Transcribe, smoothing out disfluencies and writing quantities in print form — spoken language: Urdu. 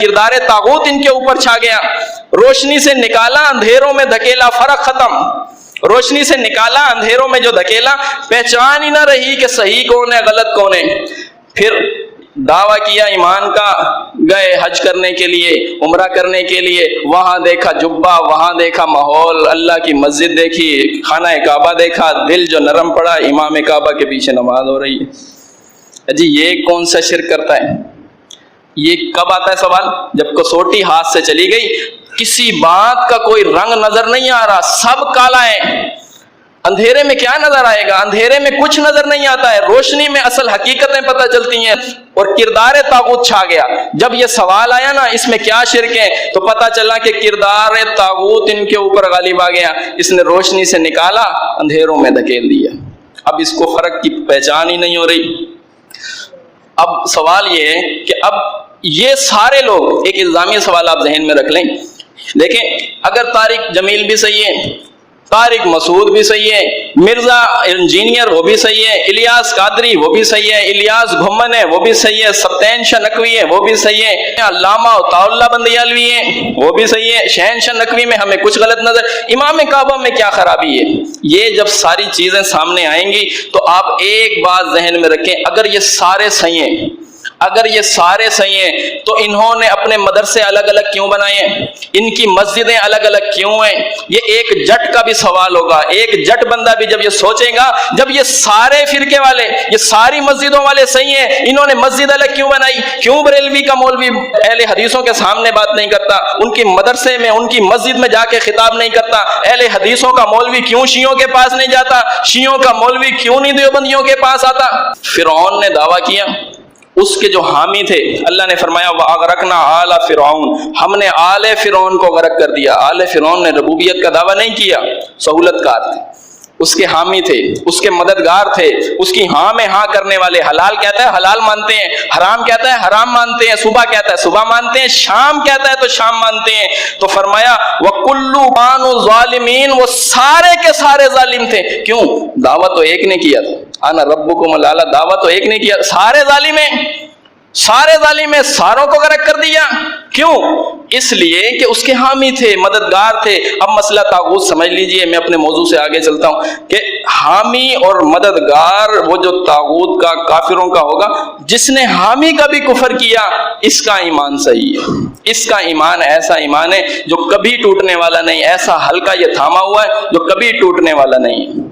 کردار طاغوت ان کے اوپر چھا گیا. روشنی سے نکالا اندھیروں میں دھکیلا، فرق ختم. روشنی سے نکالا اندھیروں میں جو دھکیلا، پہچان ہی نہ رہی کہ صحیح کون ہے غلط کون ہے. پھر دعویٰ کیا ایمان کا، گئے حج کرنے کے لیے، عمرہ کرنے کے لیے، وہاں دیکھا جبہ، وہاں دیکھا ماحول، اللہ کی مسجد دیکھی، خانہ کعبہ دیکھا، دل جو نرم پڑا، امام کعبہ کے پیچھے نماز ہو رہی ہے. جی یہ کون سا شرک کرتا ہے؟ یہ کب آتا ہے سوال؟ جب کسوٹی ہاتھ سے چلی گئی، کسی بات کا کوئی رنگ نظر نہیں آ رہا، سب کالا ہے. اندھیرے میں کیا نظر آئے گا؟ اندھیرے میں کچھ نظر نہیں آتا ہے، روشنی میں اصل حقیقتیں پتہ چلتی ہیں. اور کردار طاغوت چھا گیا. جب یہ سوال آیا نا اس میں کیا شرک ہے، تو پتہ چلا کہ کردار طاغوت ان کے اوپر غالب آ گیا. اس نے روشنی سے نکالا، اندھیروں میں دھکیل دیا. اب اس کو فرق کی پہچان ہی نہیں ہو رہی. اب سوال یہ ہے کہ اب یہ سارے لوگ، ایک الزامی سوال آپ ذہن میں رکھ لیں. دیکھیں اگر طارق جمیل بھی صحیح ہے، طارق مسعود بھی صحیح ہے، مرزا انجینئر وہ بھی صحیح ہے، الیاس قادری وہ بھی صحیح ہے، الیاس گھمن ہے وہ بھی صحیح ہے، سبتین شاہ نقوی ہے وہ بھی صحیح ہے، علامہ عطاء اللہ بندیالوی ہے وہ بھی صحیح ہے، شہن شاہ نقوی میں ہمیں کچھ غلط نظر، امام کعبہ میں کیا خرابی ہے. یہ جب ساری چیزیں سامنے آئیں گی تو آپ ایک بات ذہن میں رکھیں، اگر یہ سارے صحیح ہیں، اگر یہ سارے صحیح ہیں تو انہوں نے اپنے مدرسے الگ الگ کیوں بنائے ہیں؟ ان کی مسجدیں الگ الگ کیوں ہیں؟ یہ ایک جٹ کا بھی سوال ہوگا. ایک جٹ بندہ بھی جب یہ سوچے گا، جب یہ سارے فرقے والے، یہ ساری مسجدوں والے صحیح ہیں، انہوں نے مسجد الگ کیوں بنائی؟ کیوں بریلوی کا مولوی اہل حدیثوں کے سامنے بات نہیں کرتا؟ ان کی مدرسے میں، ان کی مسجد میں جا کے خطاب نہیں کرتا؟ اہل حدیثوں کا مولوی کیوں شیعوں کے پاس نہیں جاتا؟ شیعوں کا مولوی کیوں نہیں دیوبندیوں کے پاس آتا؟ فرعون نے دعویٰ کیا، اس کے جو حامی تھے، اللہ نے فرمایا وَأَغْرَقْنَا آلَ فِرْعَوْنَ، ہم نے آل فرعون کو غرق کر دیا. آل فرعون نے ربوبیت کا دعویٰ نہیں کیا، سہولت کار تھے، اس کے حامی تھے، اس کے مددگار تھے، اس کی ہاں میں ہاں کرنے والے. حلال کہتا ہے حلال مانتے ہیں، حرام کہتا ہے حرام مانتے ہیں، صبح کہتا ہے صبح مانتے ہیں، شام کہتا ہے تو شام مانتے ہیں. تو فرمایا وَكُلُّ بَانُ ظَالِمِينَ، وہ سارے کے سارے ظالم تھے. کیوں؟ دعویٰ تو ایک نے کیا تھا، انا ربکم الاعلی، دعویٰ تو ایک نے کیا، سارے ظالم ہیں، سارے ظالم ہیں، ساروں کو غرق کر دیا. کیوں؟ اس لیے کہ اس کے حامی تھے، مددگار تھے. اب مسئلہ طاغوت سمجھ لیجئے، میں اپنے موضوع سے آگے چلتا ہوں کہ حامی اور مددگار وہ جو طاغوت کا، کافروں کا ہوگا، جس نے حامی کا بھی کفر کیا، اس کا ایمان صحیح ہے، اس کا ایمان ایسا ایمان ہے جو کبھی ٹوٹنے والا نہیں، ایسا ہلکا یہ تھاما ہوا ہے جو کبھی ٹوٹنے والا نہیں ہے.